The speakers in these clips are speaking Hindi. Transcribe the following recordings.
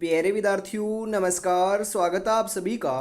प्यारे विद्यार्थियों नमस्कार। स्वागत है आप सभी का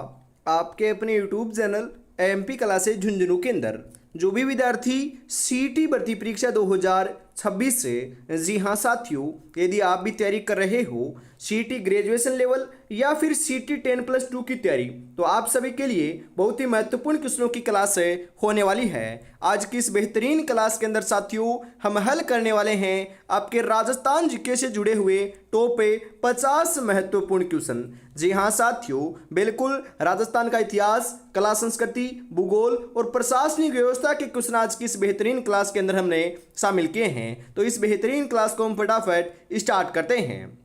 आपके अपने YouTube channel MP classes Jhunjhunu के अंदर। जो भी विद्यार्थी सीटी भर्ती परीक्षा 2026 से, जी हाँ साथियों, यदि आप भी तैयारी कर रहे हो सीटी ग्रेजुएशन लेवल या फिर सीटी 10+2 की तैयारी, तो आप सभी के लिए बहुत ही महत्वपूर्ण क्वेश्चनों की क्लास होने वाली है। आज की इस बेहतरीन क्लास के अंदर साथियों हम हल करने वाले हैं आपके राजस्थान जीके से जुड़े हुए टॉप 50 महत्वपूर्ण क्वेश्चन। जी हाँ साथियों, बिल्कुल राजस्थान का इतिहास, कला संस्कृति, भूगोल और प्रशासनिक व्यवस्था के क्वेश्चन आज की इस बेहतरीन क्लास के अंदर हमने शामिल किए हैं। तो इस बेहतरीन क्लास को हम फटाफट स्टार्ट करते हैं।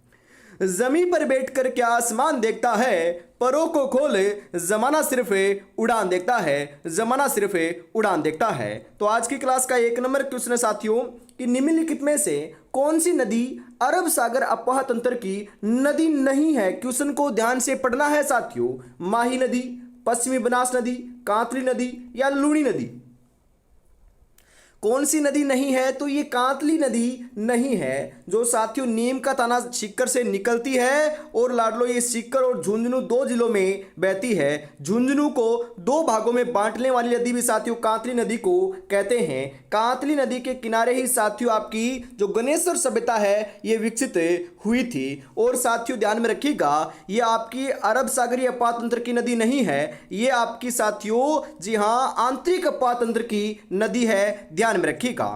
जमीन पर बैठकर क्या आसमान देखता है, परों को खोले जमाना सिर्फ उड़ान देखता है, जमाना सिर्फ उड़ान देखता है। तो आज की क्लास का 1 नंबर क्वेश्चन है साथियों कि निम्नलिखित में से कौन सी नदी अरब सागर अपवाह तंत्र की नदी नहीं है। क्वेश्चन को ध्यान से पढ़ना है साथियों। माही नदी, पश्चिमी बनास नदी, कांतली नदी या लूणी नदी। कौन सी नदी नहीं है? तो ये कांतली नदी नहीं है, जो साथियों नीम का ताना सीकर से निकलती है और लाडलो ये सीकर और झुंझुनू 2 जिलों में बहती है। झुंझुनू को 2 भागों में बांटने वाली नदी भी साथियों कांतली नदी को कहते हैं। कांतली नदी के किनारे ही साथियों आपकी जो गणेश्वर सभ्यता है ये विकसित हुई थी। और साथियों ध्यान में रखिएगा, ये आपकी अरब सागरीय अपवाह तंत्र की नदी नहीं है, ये आपकी साथियों जी हाँ आंतरिक अपवाह तंत्र की नदी है, ध्यान में रखिएगा।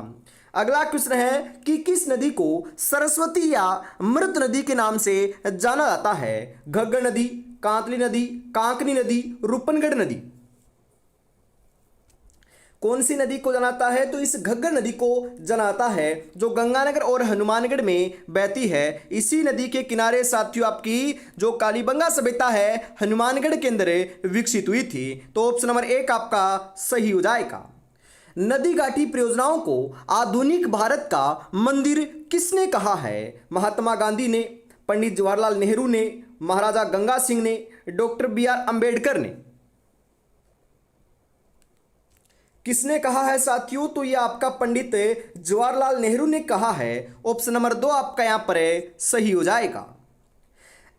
अगला क्वेश्चन है कि किस नदी को सरस्वती या मृत नदी के नाम से जाना जाता है। घग्गर नदी, कांतली नदी, कांकनी नदी, रूपनगढ़ नदी। कौन सी नदी को जानाता है? तो इस घग्गर नदी को जानाता है, जो गंगानगर और हनुमानगढ़ में बहती है। इसी नदी के किनारे साथियों आपकी जो कालीबंगा सभ्यता है हनुमानगढ़ के अंदर विकसित हुई थी। तो ऑप्शन नंबर 1 आपका सही हो जाएगा। नदी घाटी परियोजनाओं को आधुनिक भारत का मंदिर किसने कहा है? महात्मा गांधी ने, पंडित जवाहरलाल नेहरू ने, महाराजा गंगा सिंह ने, डॉक्टर BR अंबेडकर ने। किसने कहा है साथियों? तो यह आपका पंडित जवाहरलाल नेहरू ने कहा है। ऑप्शन नंबर 2 आपका यहां पर सही हो जाएगा।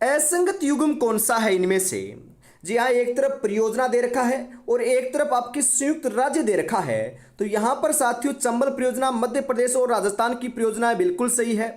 असंगत युग्म कौन सा है इनमें से? जी हाँ, एक तरफ परियोजना दे रखा है और एक तरफ आपकी संयुक्त राज्य दे रखा है। तो यहां पर साथियों चंबल परियोजना मध्य प्रदेश और राजस्थान की परियोजना बिल्कुल सही है।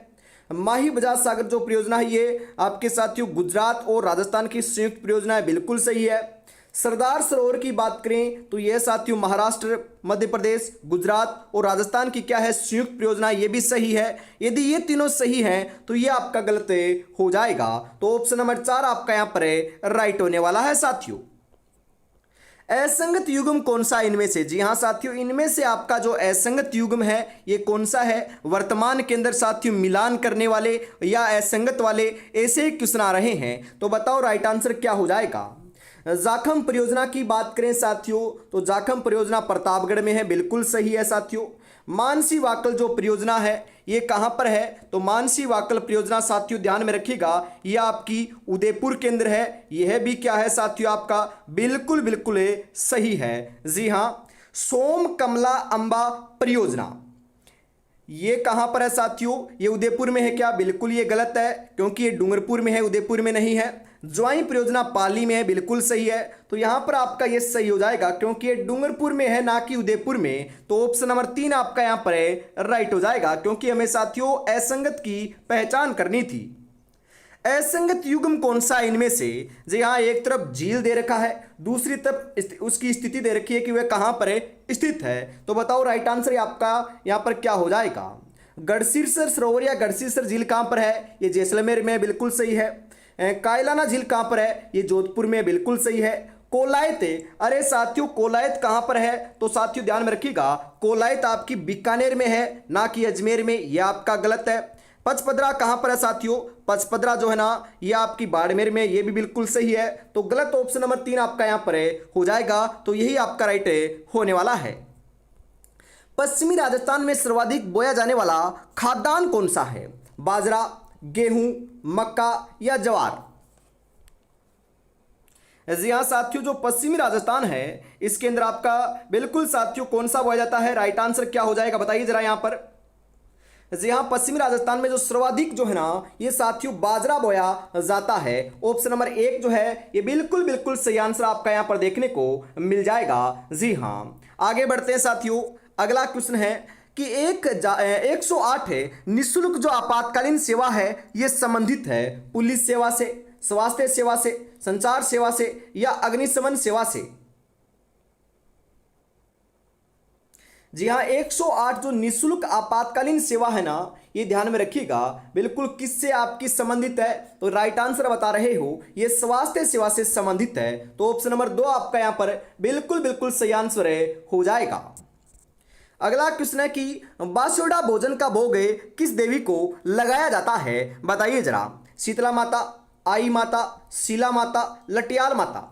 माही बजाज सागर जो परियोजना है ये आपके साथियों गुजरात और राजस्थान की संयुक्त परियोजना है, बिल्कुल सही है। सरदार सरोवर की बात करें तो यह साथियों महाराष्ट्र, मध्य प्रदेश, गुजरात और राजस्थान की क्या है संयुक्त परियोजना, ये भी सही है। यदि ये तीनों सही हैं तो ये आपका गलत हो जाएगा। तो ऑप्शन नंबर 4 आपका यहां पर राइट होने वाला है साथियों। असंगत युग्म कौन सा इनमें से? जी हाँ साथियों, इनमें से आपका जो असंगत युग्म है ये कौन सा है? वर्तमान के अंदर साथियों मिलान करने वाले या असंगत वाले ऐसे क्वेश्चन आ रहे हैं। तो बताओ राइट आंसर क्या हो जाएगा। जाखम परियोजना की बात करें साथियों तो जाखम परियोजना प्रतापगढ़ में है, बिल्कुल सही है साथियों। मानसी वाकल जो परियोजना है ये कहां पर है? तो मानसी वाकल परियोजना साथियों ध्यान में रखिएगा ये आपकी उदयपुर के अंदर है। यह भी क्या है साथियों आपका बिल्कुल बिल्कुल सही है। जी हां, सोम कमला अंबा परियोजना ये कहां पर है साथियों? ये उदयपुर में है क्या? बिल्कुल ये गलत है, क्योंकि ये डूंगरपुर में है, उदयपुर में नहीं है। ज्वाई परियोजना पाली में है, बिल्कुल सही है। तो यहां पर आपका ये सही हो जाएगा, क्योंकि ये डूंगरपुर में है ना कि उदयपुर में। तो ऑप्शन नंबर 3 आपका यहां पर राइट हो जाएगा, क्योंकि हमें साथियों असंगत की पहचान करनी थी। असंगत युग्म कौन सा इनमें से? जी हाँ, एक तरफ झील दे रखा है, दूसरी तरफ उसकी स्थिति दे रखी है कि वह कहां पर स्थित है। तो बताओ राइट आंसर आपका यहां पर क्या हो जाएगा। गढ़सीसर सरोवर या गढ़सीसर झील कहां पर है? ये जैसलमेर में, बिल्कुल सही है। कायलाना झील कहां पर है? ये जोधपुर में, बिल्कुल सही है। कोलायत, अरे साथियों कोलायत कहां पर है? तो साथियों ध्यान में रखिएगा कोलायत आपकी बीकानेर में है, ना कि अजमेर में, यह आपका गलत है। पचपदरा कहां पर है साथियों? पचपदरा जो है ना ये आपकी बाड़मेर में, ये भी बिल्कुल सही है। तो गलत ऑप्शन नंबर 3 आपका यहां पर हो जाएगा। तो यही आपका राइट होने वाला है। पश्चिमी राजस्थान में सर्वाधिक बोया जाने वाला खाद्यान्न कौन सा है? बाजरा, गेहूं, मक्का या ज्वार? जी हाँ साथियों, जो पश्चिमी राजस्थान है इसके अंदर आपका बिल्कुल साथियों कौन सा बोया जाता है? राइट आंसर क्या हो जाएगा बताइए जरा यहां पर। जी हाँ, पश्चिमी राजस्थान में जो सर्वाधिक जो है ना ये साथियों बाजरा बोया जाता है। ऑप्शन नंबर 1 जो है ये बिल्कुल बिल्कुल सही आंसर आपका यहाँ पर देखने को मिल जाएगा। जी हाँ, आगे बढ़ते हैं साथियों। अगला क्वेश्चन है कि 108 है निःशुल्क जो आपातकालीन सेवा है ये संबंधित है पुलिस सेवा से, स्वास्थ्य सेवा से, संचार सेवा से या अग्निशमन सेवा से। जी हाँ, 108 जो निःशुल्क आपातकालीन सेवा है ना ये ध्यान में रखिएगा बिल्कुल किससे आपकी संबंधित है। तो राइट आंसर बता रहे हो ये स्वास्थ्य सेवा से संबंधित है। तो ऑप्शन नंबर 2 आपका यहां पर बिल्कुल बिल्कुल सही आंसर हो जाएगा। अगला क्वेश्चन है कि बासुड़ा भोजन का भोग किस देवी को लगाया जाता है बताइए जरा। शीतला माता, आई माता, शीला माता, लटियाल माता।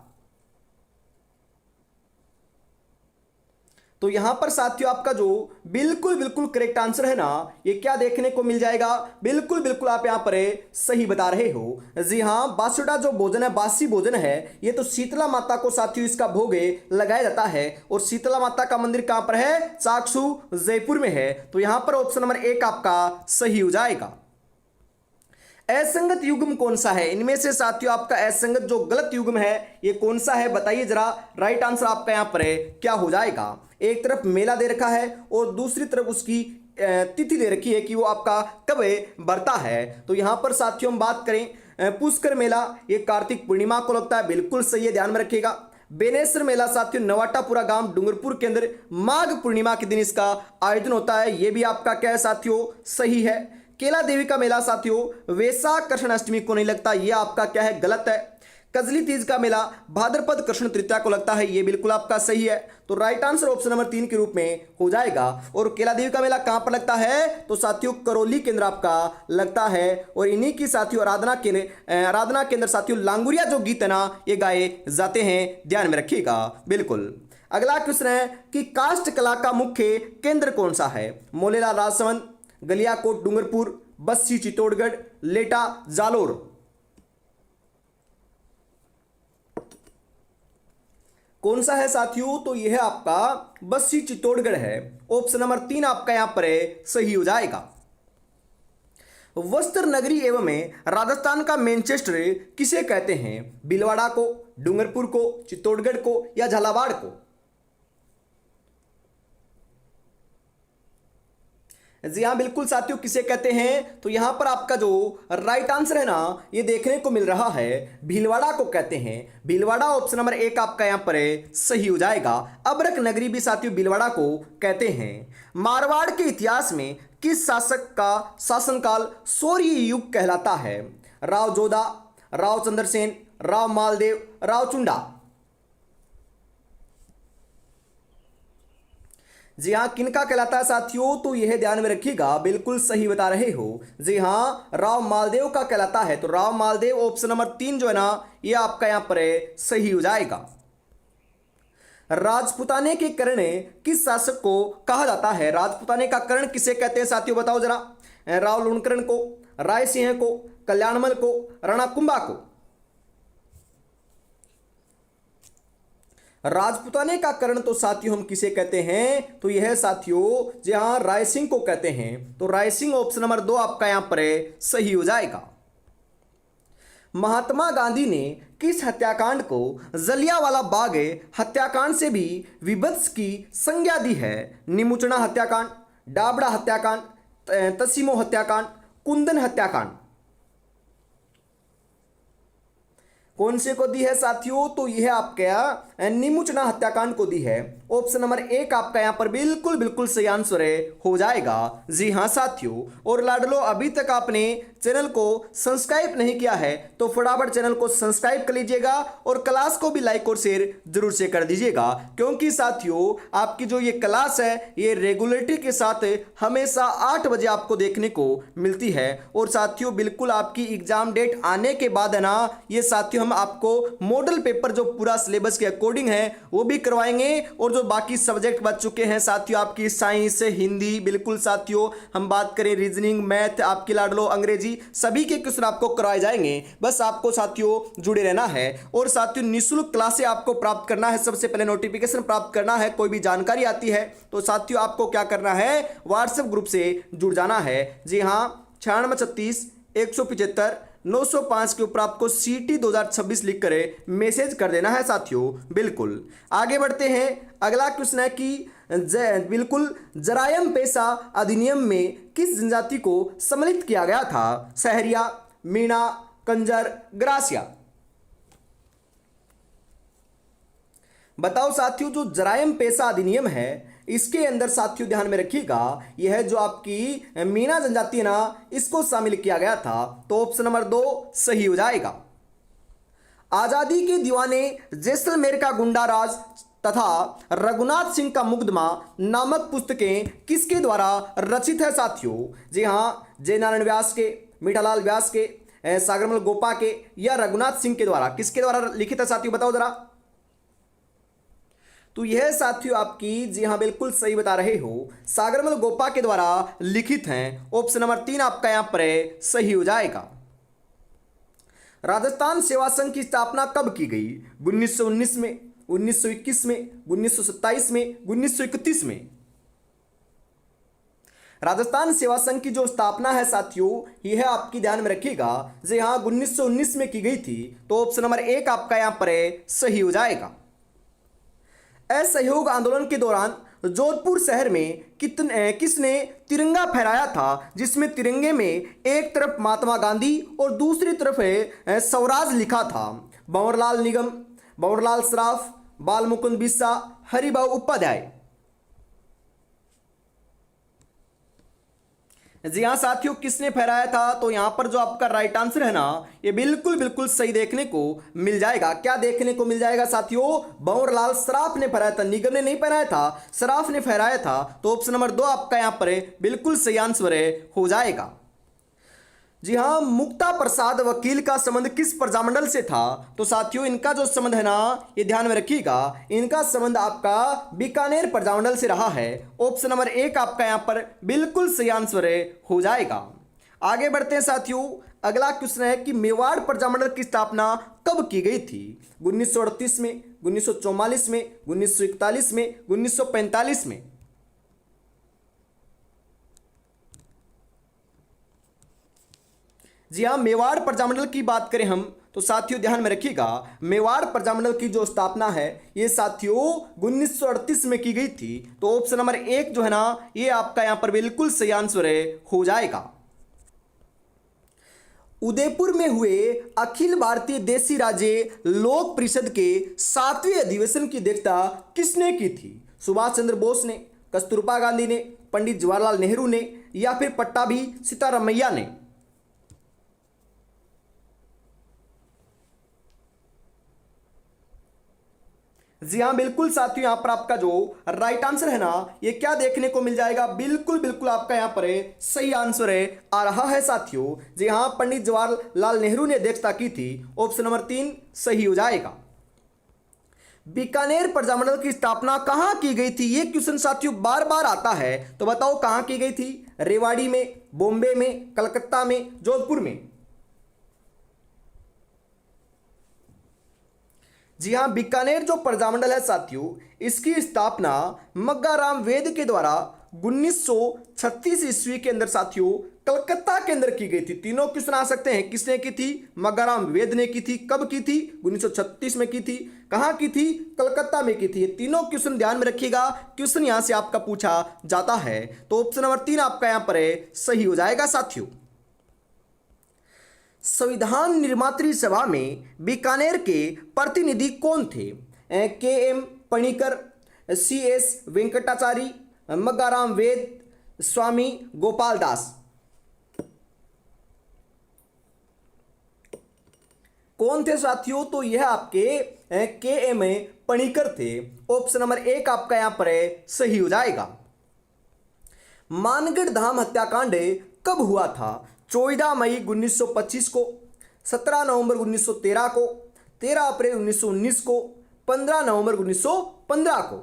तो यहां पर साथियों आपका जो बिल्कुल बिल्कुल करेक्ट आंसर है ना ये क्या देखने को मिल जाएगा, बिल्कुल बिल्कुल आप यहां पर सही बता रहे हो। जी हां, बासुड़ा जो भोजन है बासी भोजन है ये तो शीतला माता को साथियों इसका भोग लगाया जाता है। और शीतला माता का मंदिर कहां पर है, चाकसू जयपुर में है। तो यहां पर ऑप्शन नंबर 1 आपका सही हो जाएगा। असंगत युग्म कौन सा है, इनमें से साथियों आपका असंगत जो गलत युग्म है ये कौन सा है बताइए जरा। राइट आंसर आपका यहां पर क्या हो जाएगा। एक तरफ मेला दे रखा है और दूसरी तरफ उसकी तिथि दे रखी है कि वो आपका कब बढ़ता है। तो यहां पर साथियों हम बात करें पुष्कर मेला ये कार्तिक पूर्णिमा को लगता है, बिल्कुल सही है, ध्यान में रखिएगा। बेनेश्वर मेला साथियों नवाटापुरा गांव डूंगरपुर के अंदर माघ पूर्णिमा के दिन इसका आयोजन होता है, ये भी आपका क्या है साथियों सही है। केला देवी का मेला साथियों वैशाख कृष्ण अष्टमी को नहीं लगता, ये आपका क्या है गलत है। कजली तीज का मेला भाद्रपद कृष्ण तृतीया को लगता है, ये बिल्कुल आपका सही है। तो राइट आंसर ऑप्शन नंबर 3 के रूप में हो जाएगा। और केला देवी का मेला कहां पर लगता है तो साथियों करौली केंद्र आपका लगता है। और इन्हीं की साथियों आराधना केंद्र साथियों लांगुरिया जो गीत है ना ये गाए जाते हैं, ध्यान में रखिएगा बिल्कुल। अगला क्वेश्चन है कि काष्ठ कला का मुख्य केंद्र कौन सा है। मोलेला राजसमंद, गलियाकोट डूंगरपुर, बस्सी चित्तौड़गढ़, लेटा जालोर। कौन सा है साथियों तो यह आपका बस्सी चित्तौड़गढ़ है। ऑप्शन नंबर 3 आपका यहां पर सही हो जाएगा। वस्त्र नगरी एवं राजस्थान का मैनचेस्टर किसे कहते हैं, भीलवाड़ा को, डूंगरपुर को, चित्तौड़गढ़ को या झालावाड़ को। जी हाँ बिल्कुल साथियों किसे कहते हैं तो यहां पर आपका जो राइट आंसर है ना ये देखने को मिल रहा है भीलवाड़ा को कहते हैं। भीलवाड़ा ऑप्शन नंबर 1 आपका यहां पर सही हो जाएगा। अबरक नगरी भी साथियों भीलवाड़ा को कहते हैं। मारवाड़ के इतिहास में किस शासक का शासनकाल सौर्य युग कहलाता है। राव जोधा, राव चंद्रसेन, राव मालदेव, राव चुंडा। जी हाँ, किनका कहलाता है साथियों तो यह ध्यान में रखिएगा, बिल्कुल सही बता रहे हो। जी हाँ, राव मालदेव का कहलाता है। तो राव मालदेव ऑप्शन नंबर 3 जो है ना यह आपका यहां पर सही हो जाएगा। राजपुताने के कर्ण किस शासक को कहा जाता है। राजपुताने का कर्ण किसे कहते हैं साथियों बताओ जरा। राव लुणकरण को, राय सिंह को, कल्याणमल को, राणा कुंभा को। राजपुताने का कर्ण तो साथियों हम किसे कहते हैं तो यह साथियों जी हाँ राय सिंह को कहते हैं। तो राय सिंह ऑप्शन नंबर 2 आपका यहां पर सही हो जाएगा। महात्मा गांधी ने किस हत्याकांड को जलियांवाला बाग हत्याकांड से भी विभत्स की संज्ञा दी है। निमुचना हत्याकांड, डाबड़ा हत्याकांड, तसीमो हत्याकांड, कुंदन हत्याकांड। कौन से को दी है साथियों तो यह आपका निमुचना हत्याकांड को दी है। ऑप्शन नंबर 1 आपका यहां पर बिल्कुल बिल्कुल सही आंसर हो जाएगा। जी हां साथियों, और लाडलो अभी तक आपने चैनल को सब्सक्राइब नहीं किया है तो फटाफट चैनल को सब्सक्राइब कर लीजिएगा और क्लास को भी लाइक और शेयर जरूर से कर दीजिएगा, क्योंकि साथियों आपकी जो ये क्लास है ये रेगुलरिटी के साथ हमेशा 8 बजे आपको देखने को मिलती है। और साथियों बिल्कुल आपकी एग्जाम डेट आने के बाद है ना ये साथियों हम आपको मॉडल पेपर जो पूरा सिलेबस के अकॉर्डिंग है वो भी करवाएंगे और जो जो बाकी सब्जेक्ट बच चुके हैं साथियों, आपकी साइंस, हिंदी, बिल्कुल साथियों हम बात करें रीजनिंग, मैथ, आपकी लाडलो अंग्रेजी, सभी के क्वेश्चन आपको करवाए जाएंगे। बस आपको साथियों जुड़े रहना है और साथियों निःशुल्क क्लासें आपको प्राप्त करना है। सबसे पहले नोटिफिकेशन प्राप्त करना है, कोई भी जानकारी आती है तो साथियों आपको क्या करना है, व्हाट्सएप ग्रुप से जुड़ जाना है। जी हाँ, 9636 175 905 के ऊपर आपको CT 2026 लिख कर मैसेज कर देना है साथियों। बिल्कुल आगे बढ़ते हैं। अगला क्वेश्चन है कि बिल्कुल जरायम पेशा अधिनियम में किस जनजाति को सम्मिलित किया गया था? सहरिया, मीणा, कंजर, ग्रासिया। बताओ साथियों, जो जरायम पेशा अधिनियम है इसके अंदर साथियों ध्यान में रखिएगा, यह जो आपकी मीणा जनजाति है ना, इसको शामिल किया गया था। तो ऑप्शन नंबर 2 सही हो जाएगा। आजादी के दीवाने, जैसलमेर का गुंडा राज तथा रघुनाथ सिंह का मुकदमा नामक पुस्तकें किसके द्वारा रचित है साथियों? जी हाँ, जयनारायण व्यास के, मीठालाल व्यास के, सागरमल गोपा के या रघुनाथ सिंह के द्वारा, किसके द्वारा लिखित है साथियों? बताओ जरा। तो यह साथियों आपकी, जी हाँ बिल्कुल सही बता रहे हो, सागरमल गोपा के द्वारा लिखित हैं। ऑप्शन नंबर 3 आपका यहां पर सही हो जाएगा। राजस्थान सेवा संघ की स्थापना कब की गई? 1919 में, 1921 में, 1927 में, 1931 में। राजस्थान सेवा संघ की जो स्थापना है साथियों, यह आपकी ध्यान में रखिएगा, जी हाँ 1919 में की गई थी। तो ऑप्शन नंबर 1 आपका यहां पर सही हो जाएगा। असहयोग आंदोलन के दौरान जोधपुर शहर में किसने तिरंगा फहराया था, जिसमें तिरंगे में एक तरफ महात्मा गांधी और दूसरी तरफ स्वराज लिखा था? भंवरलाल निगम, भंवरलाल सराफ, बाल मुकुंद बिस्सा, हरिभाऊ उपाध्याय। जी हाँ साथियों, किसने फहराया था? तो यहां पर जो आपका राइट आंसर है ना, ये बिल्कुल बिल्कुल सही देखने को मिल जाएगा। क्या देखने को मिल जाएगा साथियों? भंवरलाल सराफ ने फहराया था, निगम ने नहीं फहराया था, सराफ ने फहराया था। तो ऑप्शन नंबर 2 आपका यहां पर बिल्कुल सही आंसर हो जाएगा। जी हाँ, मुक्ता प्रसाद वकील का संबंध किस प्रजामंडल से था? तो साथियों इनका जो संबंध है ना, ये ध्यान में रखिएगा, इनका संबंध आपका बीकानेर प्रजामंडल से रहा है। ऑप्शन नंबर 1 आपका यहां पर बिल्कुल सही आंसर हो जाएगा। आगे बढ़ते हैं साथियों। अगला क्वेश्चन है कि मेवाड़ प्रजामंडल की स्थापना कब की गई थी? 1938 में, 1944 में, 1941 में, 1945 में। जी हाँ, मेवाड़ प्रजामंडल की बात करें हम तो साथियों ध्यान में रखिएगा, मेवाड़ प्रजामंडल की जो स्थापना है ये साथियों 1938 में की गई थी। तो ऑप्शन नंबर 1 जो है ना, ये आपका यहां पर बिल्कुल सही आंसर हो जाएगा। उदयपुर में हुए अखिल भारतीय देशी राज्य लोक परिषद के 7वें अधिवेशन की अध्यक्षता किसने की थी? सुभाष चंद्र बोस ने, कस्तूरबा गांधी ने, पंडित जवाहरलाल नेहरू ने या फिर पट्टाभी सीतारामैया ने? जी हाँ बिल्कुल साथियों, यहां पर आपका जो राइट आंसर है ना, ये क्या देखने को मिल जाएगा? बिल्कुल बिल्कुल आपका यहां पर सही आंसर आ रहा है साथियों। जी हाँ, पंडित जवाहरलाल नेहरू ने अध्यक्षता की थी। ऑप्शन नंबर 3 सही हो जाएगा। बीकानेर प्रजामंडल की स्थापना कहां की गई थी? ये क्वेश्चन साथियों बार बार आता है, तो बताओ कहां की गई थी? रेवाड़ी में, बॉम्बे में, कलकत्ता में, जोधपुर में। जी हाँ, बीकानेर जो प्रजामंडल है साथियों, इसकी स्थापना मग्गाराम वेद के द्वारा 1936 ईस्वी के अंदर साथियों कलकत्ता के अंदर की गई थी। तीनों क्वेश्चन आ सकते हैं, किसने की थी? मग्गाराम वेद ने की थी। कब की थी? 1936 में की थी। कहां की थी? कलकत्ता में की थी। तीनों क्वेश्चन ध्यान में रखिएगा, क्वेश्चन यहां से आपका पूछा जाता है। तो ऑप्शन नंबर 3 आपका यहां पर सही हो जाएगा साथियों। संविधान निर्मात्री सभा में बीकानेर के प्रतिनिधि कौन थे? KM पणिकर, CS वेंकटाचारी, मग्गाराम वेद, स्वामी गोपाल दास। कौन थे साथियों? तो यह आपके KM पणिकर थे। ऑप्शन नंबर 1 आपका यहां पर सही हो जाएगा। मानगढ़ धाम हत्याकांड कब हुआ था? 14 मई 1925 को, 17 नवंबर 1913 को, 13 अप्रैल 1919 को, 15 नवंबर 1915 को।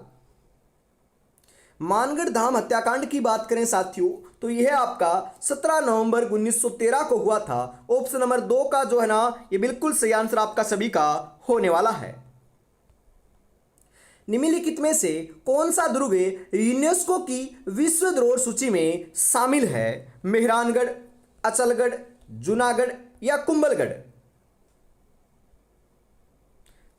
मानगढ़ धाम हत्याकांड की बात करें साथियों तो यह आपका 17 नवंबर 1913 को हुआ था। ऑप्शन नंबर 2 का जो है ना ये बिल्कुल सही आंसर आपका सभी का होने वाला है। निम्नलिखित में से कौन सा दुर्ग यूनेस्को की विश्व धरोहर सूची में शामिल है? मेहरानगढ़, अचलगढ़, जूनागढ़ या कुंभलगढ़?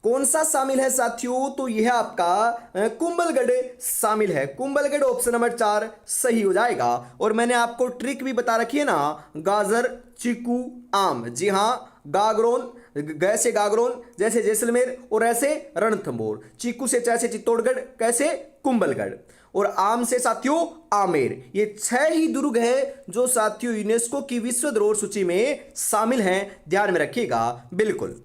कौन सा शामिल है साथियों? तो यह आपका कुंभलगढ़ शामिल है। कुंभलगढ़ ऑप्शन नंबर 4 सही हो जाएगा। और मैंने आपको ट्रिक भी बता रखी है ना, गाजर, चीकू, आम। जी हाँ, गागरोन, जैसे गागरोन, जैसे जैसलमेर और ऐसे रणथंभौर। चीकू से जैसे चित्तौड़गढ़, कैसे कुंभलगढ़। और आम से साथियों आमेर। ये 6 ही दुर्ग है जो साथियों यूनेस्को की विश्व धरोहर सूची में शामिल हैं, ध्यान में रखिएगा बिल्कुल।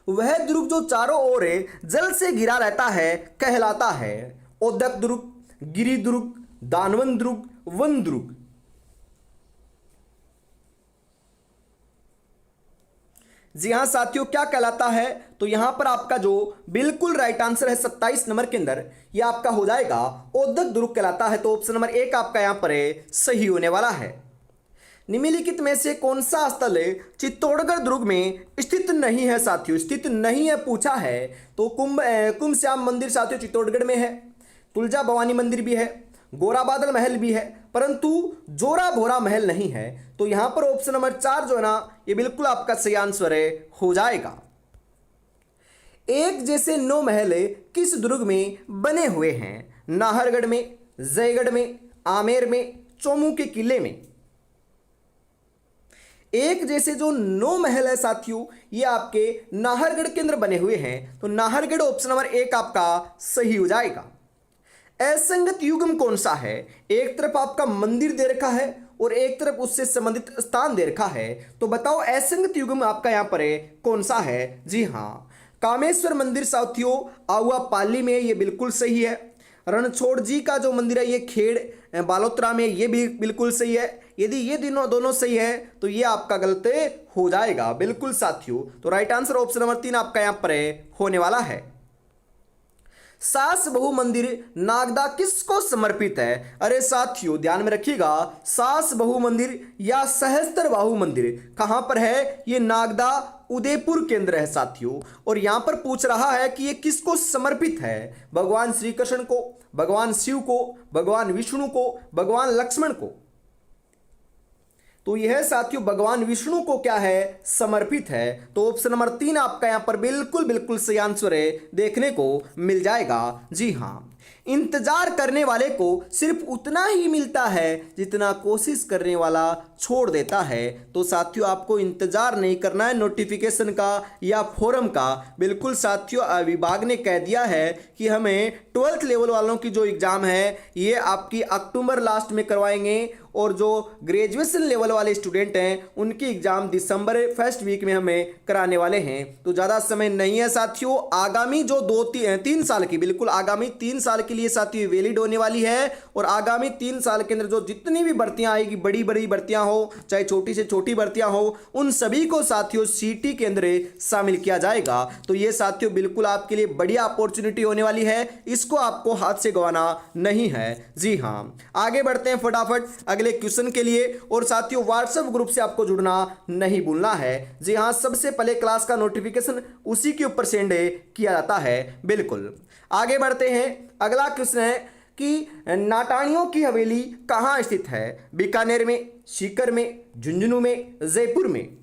वह दुर्ग जो चारों ओर जल से घिरा रहता है कहलाता है? ओदक दुर्ग, गिरि दुर्ग, दानवन दुर्ग, वन दुर्ग? जी हां साथियों, क्या कहलाता है? तो यहां पर आपका जो बिल्कुल राइट आंसर है 27 नंबर के अंदर यह आपका हो जाएगा ओदक दुर्ग कहलाता है। तो ऑप्शन नंबर 1 आपका यहां पर सही होने वाला है। निम्नलिखित में से कौन सा स्थल चित्तौड़गढ़ दुर्ग में स्थित नहीं है साथियों? स्थित नहीं है पूछा है तो कुंभ श्याम मंदिर साथियों चित्तौड़गढ़ में है, तुलजा भवानी मंदिर भी है, गोरा बादल महल भी है, परंतु जोरा भोरा महल नहीं है। तो यहां पर ऑप्शन नंबर 4 जो है ना ये बिल्कुल आपका सही आंसर हो जाएगा। एक जैसे 9 महल किस दुर्ग में बने हुए हैं? नाहरगढ़ में, जयगढ़ में, आमेर में, चौमू के किले में? एक जैसे जो 9 महल है साथियों ये आपके नाहरगढ़ के अंदर बने हुए हैं। तो नाहरगढ़ ऑप्शन नंबर 1 आपका सही हो जाएगा। असंगत युग्म कौन सा है? एक तरफ आपका मंदिर दे रखा है और एक तरफ उससे संबंधित स्थान दे रखा है। तो बताओ असंगत युग्म आपका यहां पर कौन सा है? जी हां, कामेश्वर मंदिर साथियों आहुआ पाली में, ये बिल्कुल सही है। रणछोड़ जी का जो मंदिर है ये खेड़ बालोतरा में, ये भी बिल्कुल सही है। यदि ये दोनों सही है तो ये आपका गलत हो जाएगा बिल्कुल साथियों। तो राइट आंसर ऑप्शन नंबर 3 आपका यहां पर होने वाला है। सास बहु मंदिर नागदा किसको समर्पित है? अरे साथियों ध्यान में रखिएगा, सास बहु मंदिर या सहस्त्र बाहु मंदिर कहां पर है? ये नागदा उदयपुर केंद्र है साथियों। और यहां पर पूछ रहा है कि ये किसको समर्पित है? भगवान श्री कृष्ण को, भगवान शिव को, भगवान विष्णु को, भगवान लक्ष्मण को? तो यह साथियों भगवान विष्णु को क्या है? समर्पित है। तो ऑप्शन नंबर 3 आपका यहां पर बिल्कुल सही आंसर देखने को मिल जाएगा। जी हां, इंतजार करने वाले को सिर्फ उतना ही मिलता है जितना कोशिश करने वाला छोड़ देता है। तो साथियों आपको इंतजार नहीं करना है नोटिफिकेशन का या फॉर्म का। बिल्कुल साथियों विभाग ने कह दिया है कि हमें 12th लेवल वालों की जो एग्जाम है ये आपकी अक्टूबर लास्ट में करवाएंगे और जो ग्रेजुएशन लेवल वाले स्टूडेंट हैं उनकी एग्जाम दिसंबर फर्स्ट वीक में हमें कराने वाले हैं। तो ज़्यादा समय नहीं है साथियों। आगामी जो 2-3 साल की, बिल्कुल आगामी 3 साल के लिए साथियों वैलिड होने वाली है। और आगामी 3 साल के अंदर जो जितनी भी भर्तियां आएगी, बड़ी बड़ी भर्तियां हो चाहे छोटी से छोटी भर्तियां हो, उन सभी को साथियों सीटी के अंदर शामिल किया जाएगा। तो ये साथियों बिल्कुल आपके लिए बढ़िया अपॉर्चुनिटी होने वाली है, इसको आपको हाथ से गंवाना नहीं है। जी हाँ, आगे बढ़ते हैं फटाफट अगले क्वेश्चन के लिए। और साथियों व्हाट्सएप ग्रुप से आपको जुड़ना नहीं भूलना है। जी हाँ, सबसे पहले क्लास का नोटिफिकेशन उसी के ऊपर सेंड किया जाता है बिल्कुल। आगे बढ़ते हैं, अगला क्वेश्चन है कि नाटाणियों की हवेली कहाँ स्थित है? बीकानेर में, सीकर में, झुंझुनू में, जयपुर में?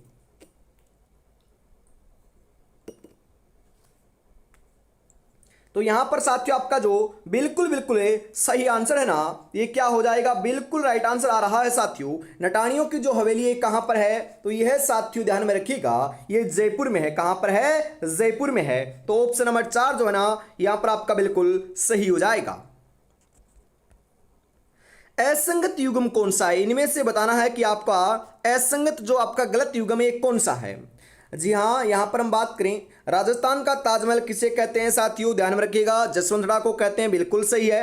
तो यहां पर साथियों आपका जो बिल्कुल सही आंसर है ना ये क्या हो जाएगा? बिल्कुल राइट आंसर आ रहा है साथियों। नटाणियों की जो हवेली है कहां पर है? तो यह साथियों ध्यान में रखिएगा ये जयपुर में है। कहां पर है? जयपुर में है। तो ऑप्शन नंबर 4 जो है ना यहां पर आपका बिल्कुल सही हो जाएगा। असंगत युग्म कौन सा है? इनमें से बताना है कि आपका असंगत जो आपका गलत युग्म है कौन सा है। जी हाँ, यहां पर हम बात करें राजस्थान का ताजमहल किसे कहते हैं साथियों? ध्यान में रखिएगा, जसवंतरा को कहते हैं, बिल्कुल सही है।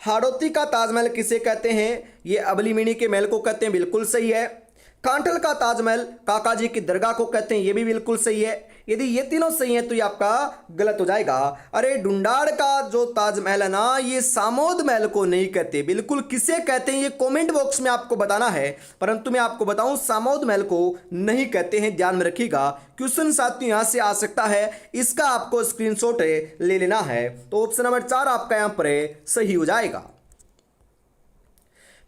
हाड़ौती का ताजमहल किसे कहते हैं? ये अबलीमणि के महल को कहते हैं, बिल्कुल सही है। कांठल का ताजमहल काका जी की दरगाह को कहते हैं, ये भी बिल्कुल सही है। यदि ये तीनों सही है तो ये आपका गलत हो जाएगा। अरे डुंडाड़ का जो ताजमहल है ना, ये सामोद महल को नहीं कहते। बिल्कुल किसे कहते हैं ये कमेंट बॉक्स में आपको बताना है, परंतु मैं आपको बताऊं सामोद महल को नहीं कहते हैं, ध्यान में रखिएगा। क्वेश्चन साथियों यहां से आ सकता है, इसका आपको स्क्रीनशॉट ले लेना है। तो ऑप्शन नंबर 4 आपका यहां पर सही हो जाएगा।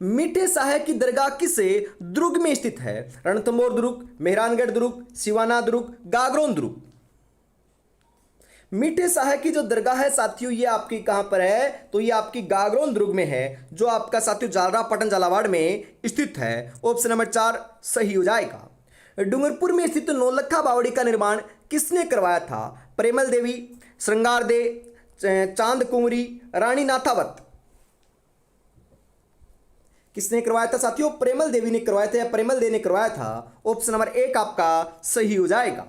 मीठे साहे की दरगाह किस दुर्ग में स्थित है? रणथंभौर दुर्ग, मेहरानगढ़ दुर्ग, सिवाना दुर्ग, गागरोन दुर्ग। मीठे साहे की जो दरगाह है साथियों, ये आपकी कहां पर है? तो ये आपकी गागरोन दुर्ग में है, जो आपका साथियों जालरापाटन झालावाड़ में स्थित है। ऑप्शन नंबर 4 सही हो जाएगा। डूंगरपुर में स्थित नौलखा बावड़ी का निर्माण किसने करवाया था? प्रेमल देवी, श्रृंगार दे, चांद कुंवरी, रानी नाथावत। किसने करवाया था साथियों? प्रेमल देवी ने करवाया था या प्रेमल दे ने करवाया था। ऑप्शन नंबर 1 आपका सही हो जाएगा।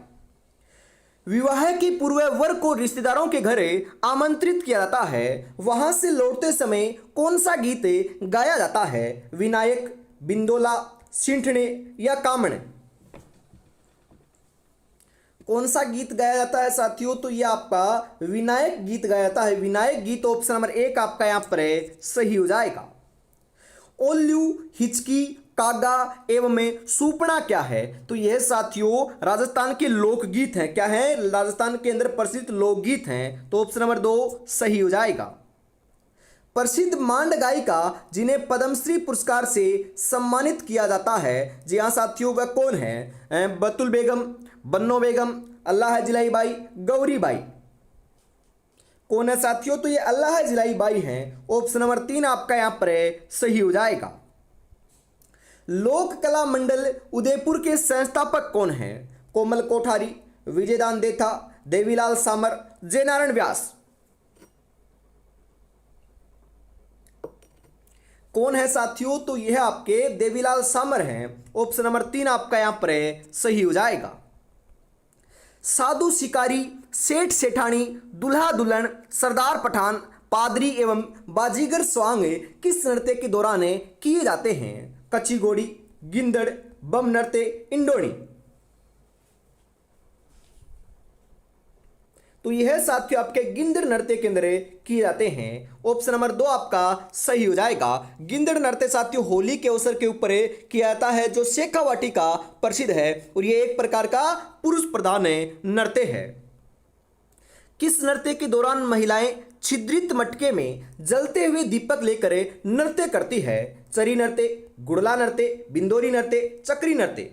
विवाह की पूर्व वर को रिश्तेदारों के घर आमंत्रित किया जाता है, वहां से लौटते समय कौन सा गीत गाया जाता है? विनायक, बिंदोला, सिंठने या कामण। कौन सा गीत गाया जाता है साथियों? तो ये आपका विनायक गीत गाया जाता है, विनायक गीत। ऑप्शन नंबर 1 आपका यहां पर सही हो जाएगा। ओल्लू, हिचकी, कागा एवं में सुपना क्या है? तो यह साथियों राजस्थान के लोकगीत हैं। क्या है? राजस्थान के अंदर प्रसिद्ध लोकगीत हैं। तो ऑप्शन नंबर 2 सही हो जाएगा। प्रसिद्ध मांड गायिका जिन्हें पद्मश्री पुरस्कार से सम्मानित किया जाता है, जी हाँ साथियों, वह कौन है? बतुल बेगम, बन्नो बेगम, अल्लाह जिलाई बाई, गौरी बाई। कौन है साथियों? तो ये अल्लाह जिलाई बाई हैं। ऑप्शन नंबर 3 आपका यहां पर सही हो जाएगा। लोक कला मंडल उदयपुर के संस्थापक कौन हैं? कोमल कोठारी, विजयदान देथा, देवीलाल सामर, जयनारायण व्यास। कौन है साथियों? तो यह आपके देवीलाल सामर हैं। ऑप्शन नंबर 3 आपका यहां पर सही हो जाएगा। साधु शिकारी, सेठ सेठानी, दुल्हा दुल्हन, सरदार पठान, पादरी एवं बाजीगर स्वांग किस नृत्य के दौरान किए जाते हैं? कच्ची घोड़ी, गिंदड़, बम नृत्य, इंडोनी। तो यह साथियों आपके गिंदड़ नृत्य के अंदर किए जाते हैं। ऑप्शन नंबर 2 आपका सही हो जाएगा। गिंदड़ नृत्य साथियों होली के अवसर के ऊपर किया जाता है, जो शेखावाटी का प्रसिद्ध है, और यह एक प्रकार का पुरुष प्रधान नृत्य है। किस नृत्य के दौरान महिलाएं छिद्रित मटके में जलते हुए दीपक लेकर नृत्य करती है? चरी नृत्य, गुड़ला नृत्य, बिंदोरी नृत्य, चक्री नृत्य।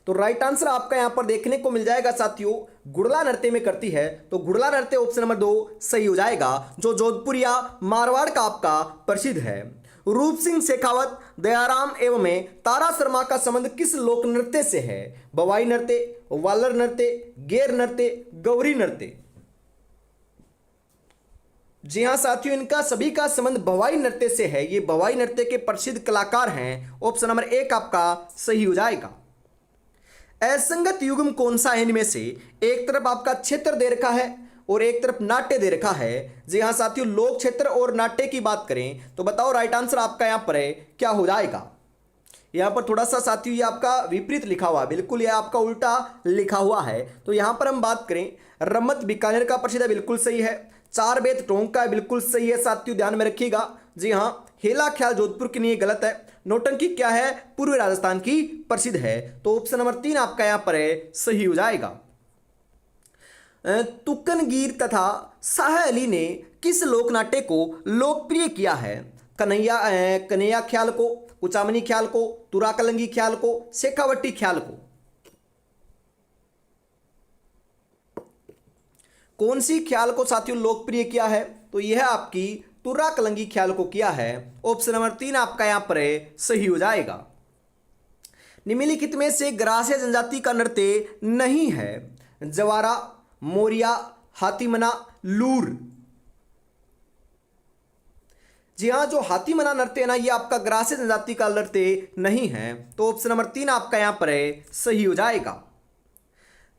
तो राइट आंसर आपका यहां पर देखने को मिल जाएगा साथियों, गुड़ला नृत्य में करती है। तो गुड़ला नृत्य ऑप्शन नंबर 2 सही हो जाएगा, जो जोधपुर या मारवाड़ का आपका प्रसिद्ध है। रूप सिंह शेखावत, दयाराम एवं तारा शर्मा का संबंध किस लोक नृत्य से है? बवाई नृत्य, वालर नृत्य, गेर नृत्य, गौरी नृत्य। जी हाँ साथियों, इनका सभी का संबंध भवाई नृत्य से है। ये भवाई नृत्य के प्रसिद्ध कलाकार हैं। ऑप्शन नंबर 1 आपका सही हो जाएगा। असंगत युग्म कौन सा है इनमें से? एक तरफ आपका क्षेत्र दे रखा है और एक तरफ नाट्य दे रखा है। जी हाँ साथियों, लोक क्षेत्र और नाट्य की बात करें तो बताओ राइट आंसर आपका यहाँ पर है क्या हो जाएगा? यहाँ पर थोड़ा सा साथियों ये आपका विपरीत लिखा हुआ है, बिल्कुल ये आपका उल्टा लिखा हुआ है। तो यहाँ पर हम बात करें, रम्मत बीकानेर का प्रसिद्ध है, बिल्कुल सही है। चार बेत टोंक का बिल्कुल सही है साथियों, ध्यान में रखिएगा। जी हाँ, हेला ख्याल जोधपुर के लिए गलत है। नौटंकी क्या है? पूर्वी राजस्थान की प्रसिद्ध है। तो ऑप्शन नंबर 3 आपका यहां पर है सही हो जाएगा। तुकनगीर तथा शाह अली ने किस लोकनाट्य को लोकप्रिय किया है? कन्हैया ख्याल को, कुचामनी ख्याल को, तुराकलंगी ख्याल को, शेखावटी ख्याल को। कौन सी ख्याल को साथियों लोकप्रिय किया है? तो यह आपकी तुर्रा कलंगी ख्याल को किया है। ऑप्शन नंबर 3 आपका यहां पर सही हो जाएगा। निम्नलिखित में से ग्रास्य जनजाति का नृत्य नहीं है? जवारा, मोरिया, हाथीमना, लूर। जी हाँ, जो हाथीमना नृत्य है ना, ये आपका ग्रास्य जनजाति का नृत्य नहीं है। तो ऑप्शन नंबर 3 आपका यहां पर सही हो जाएगा।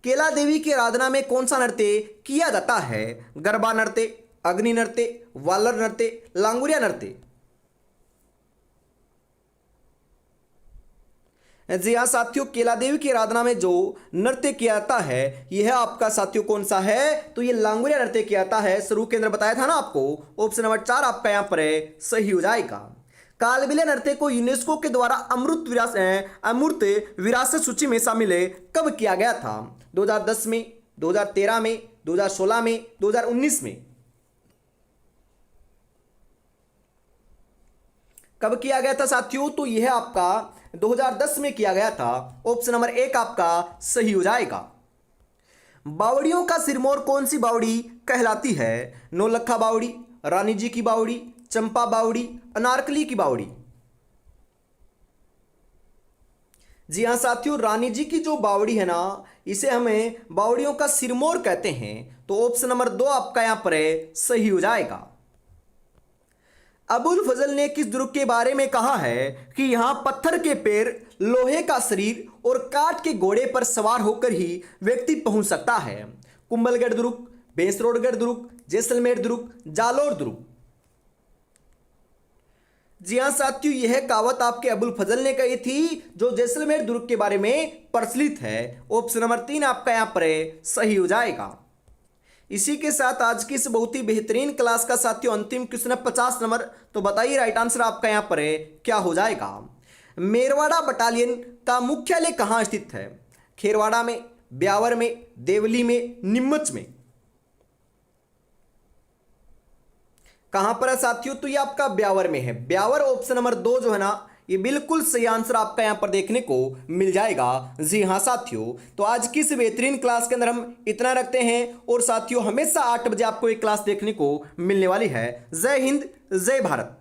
केला देवी की आराधना में कौन सा नृत्य किया जाता है? गरबा नृत्य, अग्नि नृत्य, वालर नृत्य, लांगुरिया नृत्य। जी हाँ साथियों, केला देवी की आराधना में जो नृत्य किया जाता है यह आपका साथियों कौन सा है, तो ये लांगुरिया नृत्य किया जाता है। शुरू के अंदर बताया था ना आपको, ऑप्शन नंबर 4 आपका यहाँ पर सही हो जाएगा। कालबेलिया नृत्य को यूनेस्को के द्वारा अमूर्त विरासत सूची में शामिल कब किया गया था? 2010 में, 2013 में, 2016 में, 2019 में? कब किया गया था साथियों? तो यह आपका 2010 में किया गया था। ऑप्शन नंबर 1 आपका सही हो जाएगा। बावड़ियों का सिरमौर कौन सी बावड़ी कहलाती है? नौलखा बावड़ी, रानी जी की बावड़ी, चंपा बावड़ी, अनारकली की बावड़ी? जी हाँ साथियों, रानी जी की जो बावड़ी है ना, इसे हमें बावड़ियों का सिरमौर कहते हैं। तो ऑप्शन नंबर 2 आपका यहां पर सही हो जाएगा। अबुल फजल ने किस दुर्ग के बारे में कहा है कि यहां पत्थर के पैर, लोहे का शरीर और काठ के घोड़े पर सवार होकर ही व्यक्ति पहुंच सकता है? कुंभलगढ़ दुर्ग, भैंसरोडगढ़ दुर्ग, जैसलमेर दुर्ग, जालोर दुर्ग? जी हाँ साथियों, यह कहावत आपके अबुल फजल ने कही थी जो जैसलमेर दुर्ग के बारे में प्रचलित है। ऑप्शन नंबर 3 आपका यहां पर सही हो जाएगा। इसी के साथ आज की इस बहुत ही बेहतरीन क्लास का साथियों अंतिम क्वेश्चन है 50 नंबर। तो बताइए राइट आंसर आपका यहां पर क्या हो जाएगा? मेरवाड़ा बटालियन का मुख्यालय कहां स्थित है? खेरवाड़ा में, ब्यावर में, देवली में, नीमच में? कहां पर है साथियों? तो ये आपका ब्यावर में है। ब्यावर ऑप्शन नंबर 2 जो है ना, ये बिल्कुल सही आंसर आपका यहां पर देखने को मिल जाएगा। जी हां साथियों, तो आज की इस बेहतरीन क्लास के अंदर हम इतना रखते हैं और साथियों हमेशा 8 बजे आपको एक क्लास देखने को मिलने वाली है। जय हिंद, जय भारत।